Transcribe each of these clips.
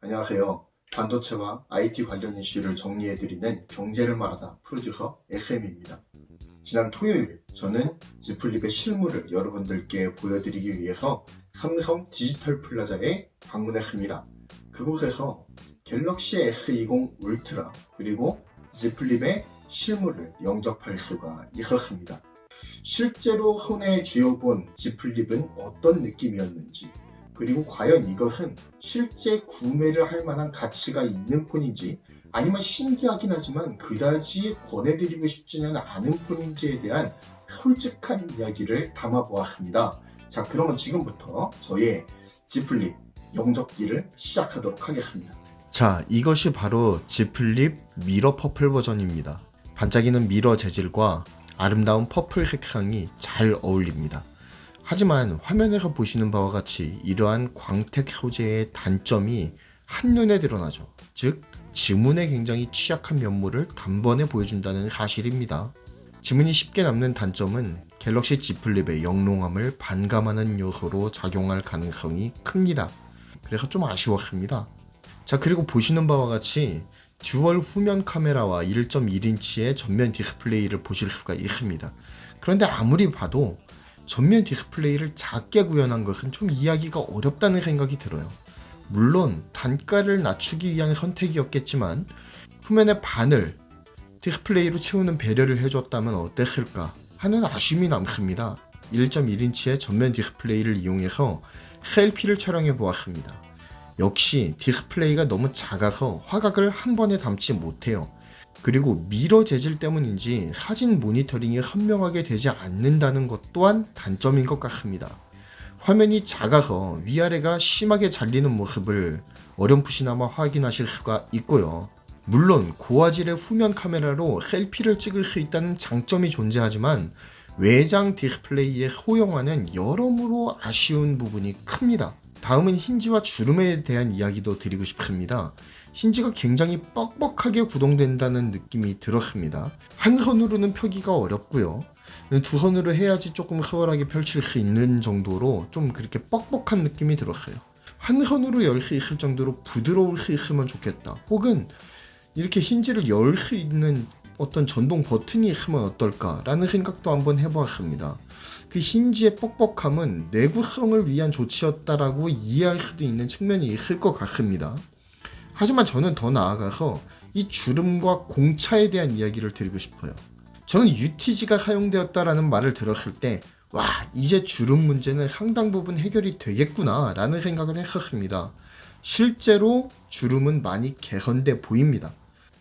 안녕하세요. 반도체와 IT 관련 이슈를 정리해드리는 경제를 말하다 프로듀서 SM입니다. 지난 토요일 저는 지플립의 실물을 여러분들께 보여드리기 위해서 삼성 디지털 플라자에 방문했습니다. 그곳에서 갤럭시 S20 울트라 그리고 지플립의 실물을 영접할 수가 있었습니다. 실제로 손에 쥐어본 지플립은 어떤 느낌이었는지, 그리고 과연 이것은 실제 구매를 할 만한 가치가 있는 폰인지, 아니면 신기하긴 하지만 그다지 권해드리고 싶지는 않은 폰인지에 대한 솔직한 이야기를 담아보았습니다. 자, 그러면 지금부터 저의 지플립 영접기를 시작하도록 하겠습니다. 자, 이것이 바로 지플립 미러 퍼플 버전입니다. 반짝이는 미러 재질과 아름다운 퍼플 색상이 잘 어울립니다. 하지만 화면에서 보시는 바와 같이 이러한 광택 소재의 단점이 한눈에 드러나죠. 즉, 지문에 굉장히 취약한 면모를 단번에 보여준다는 사실입니다. 지문이 쉽게 남는 단점은 갤럭시 Z 플립의 영롱함을 반감하는 요소로 작용할 가능성이 큽니다. 그래서 좀 아쉬웠습니다. 자, 그리고 보시는 바와 같이 듀얼 후면 카메라와 1.1인치의 전면 디스플레이를 보실 수가 있습니다. 그런데 아무리 봐도 전면 디스플레이를 작게 구현한 것은 좀 이해하기가 어렵다는 생각이 들어요. 물론 단가를 낮추기 위한 선택이었겠지만 후면의 반을 디스플레이로 채우는 배려를 해줬다면 어땠을까 하는 아쉬움이 남습니다. 1.1인치의 전면 디스플레이를 이용해서 셀피를 촬영해 보았습니다. 역시 디스플레이가 너무 작아서 화각을 한 번에 담지 못해요. 그리고 미러 재질 때문인지 사진 모니터링이 선명하게 되지 않는다는 것 또한 단점인 것 같습니다. 화면이 작아서 위아래가 심하게 잘리는 모습을 어렴풋이나마 확인하실 수가 있고요. 물론 고화질의 후면 카메라로 셀피를 찍을 수 있다는 장점이 존재하지만 외장 디스플레이의 소형화는 여러모로 아쉬운 부분이 큽니다. 다음은 힌지와 주름에 대한 이야기도 드리고 싶습니다. 힌지가 굉장히 뻑뻑하게 구동된다는 느낌이 들었습니다. 한 손으로는 펴기가 어렵고요. 두 손으로 해야지 조금 수월하게 펼칠 수 있는 정도로 좀 그렇게 뻑뻑한 느낌이 들었어요. 한 손으로 열 수 있을 정도로 부드러울 수 있으면 좋겠다. 혹은 이렇게 힌지를 열 수 있는 어떤 전동 버튼이 있으면 어떨까라는 생각도 한번 해보았습니다. 그 힌지의 뻑뻑함은 내구성을 위한 조치였다라고 이해할 수도 있는 측면이 있을 것 같습니다. 하지만 저는 더 나아가서 이 주름과 공차에 대한 이야기를 드리고 싶어요. 저는 UTG가 사용되었다라는 말을 들었을 때 와, 이제 주름 문제는 상당 부분 해결이 되겠구나 라는 생각을 했었습니다. 실제로 주름은 많이 개선돼 보입니다.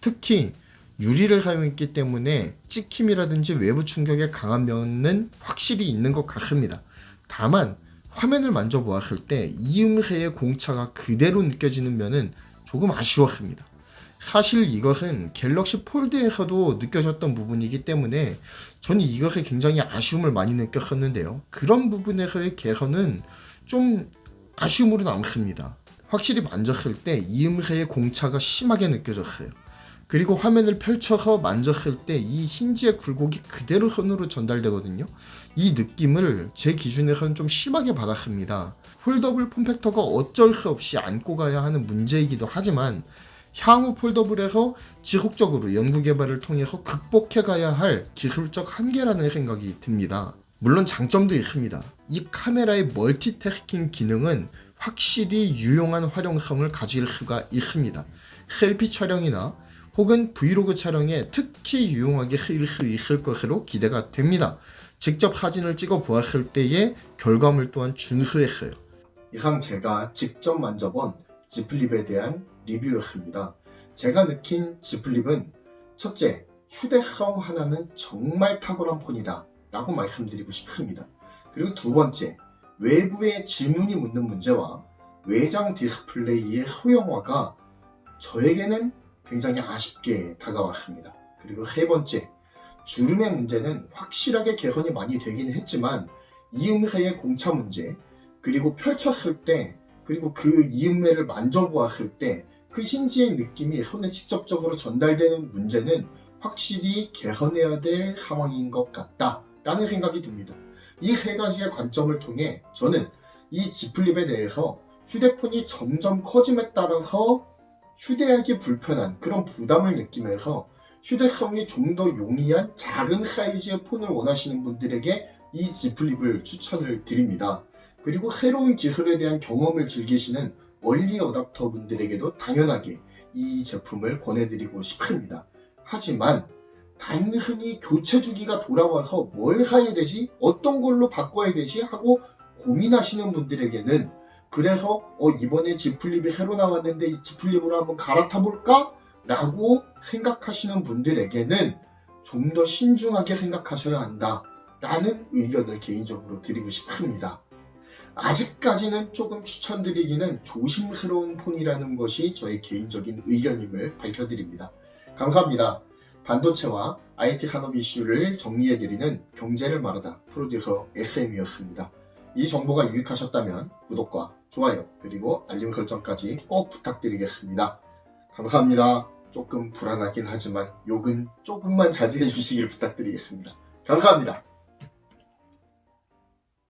특히 유리를 사용했기 때문에 찍힘이라든지 외부 충격에 강한 면은 확실히 있는 것 같습니다. 다만 화면을 만져보았을 때 이음새의 공차가 그대로 느껴지는 면은 조금 아쉬웠습니다. 사실 이것은 갤럭시 폴드에서도 느껴졌던 부분이기 때문에 저는 이것에 굉장히 아쉬움을 많이 느꼈었는데요. 그런 부분에서의 개선은 좀 아쉬움으로 남습니다. 확실히 만졌을 때 이음새의 공차가 심하게 느껴졌어요. 그리고 화면을 펼쳐서 만졌을 때 이 힌지의 굴곡이 그대로 손으로 전달되거든요. 이 느낌을 제 기준에서는 좀 심하게 받았습니다. 폴더블 폼팩터가 어쩔 수 없이 안고 가야 하는 문제이기도 하지만 향후 폴더블에서 지속적으로 연구개발을 통해서 극복해 가야 할 기술적 한계라는 생각이 듭니다. 물론 장점도 있습니다. 이 카메라의 멀티태스킹 기능은 확실히 유용한 활용성을 가질 수가 있습니다. 셀피 촬영이나 혹은 브이로그 촬영에 특히 유용하게 쓰일 수 있을 것으로 기대가 됩니다. 직접 사진을 찍어 보았을 때의 결과물 또한 준수했어요. 이상 제가 직접 만져본 지플립에 대한 리뷰였습니다. 제가 느낀 지플립은 첫째, 휴대성 하나는 정말 탁월한 폰이다 라고 말씀드리고 싶습니다. 그리고 두 번째, 외부에 지문이 묻는 문제와 외장 디스플레이의 소형화가 저에게는 굉장히 아쉽게 다가왔습니다. 그리고 세 번째, 주름의 문제는 확실하게 개선이 많이 되긴 했지만 이음새의 공차 문제, 그리고 펼쳤을 때, 그리고 그 이음매를 만져보았을 때 그 힌지의 느낌이 손에 직접적으로 전달되는 문제는 확실히 개선해야 될 상황인 것 같다 라는 생각이 듭니다. 이 세 가지의 관점을 통해 저는 이 지플립에 대해서 휴대폰이 점점 커짐에 따라서 휴대하기 불편한 그런 부담을 느끼면서 휴대성이 좀 더 용이한 작은 사이즈의 폰을 원하시는 분들에게 이 Z 플립을 추천을 드립니다. 그리고 새로운 기술에 대한 경험을 즐기시는 얼리 어답터 분들에게도 당연하게 이 제품을 권해드리고 싶습니다. 하지만 단순히 교체 주기가 돌아와서 뭘 사야 되지? 어떤 걸로 바꿔야 되지? 하고 고민하시는 분들에게는 그래서 이번에 Z 플립이 새로 나왔는데 이 Z 플립으로 한번 갈아타 볼까? 라고 생각하시는 분들에게는 좀 더 신중하게 생각하셔야 한다 라는 의견을 개인적으로 드리고 싶습니다. 아직까지는 조금 추천드리기는 조심스러운 폰이라는 것이 저의 개인적인 의견임을 밝혀드립니다. 감사합니다. 반도체와 IT 산업 이슈를 정리해드리는 경제를 말하다 프로듀서 SM이었습니다. 이 정보가 유익하셨다면 구독과 좋아요 그리고 알림 설정까지 꼭 부탁드리겠습니다. 감사합니다. 조금 불안하긴 하지만 욕은 조금만 자제해 주시길 부탁드리겠습니다. 감사합니다.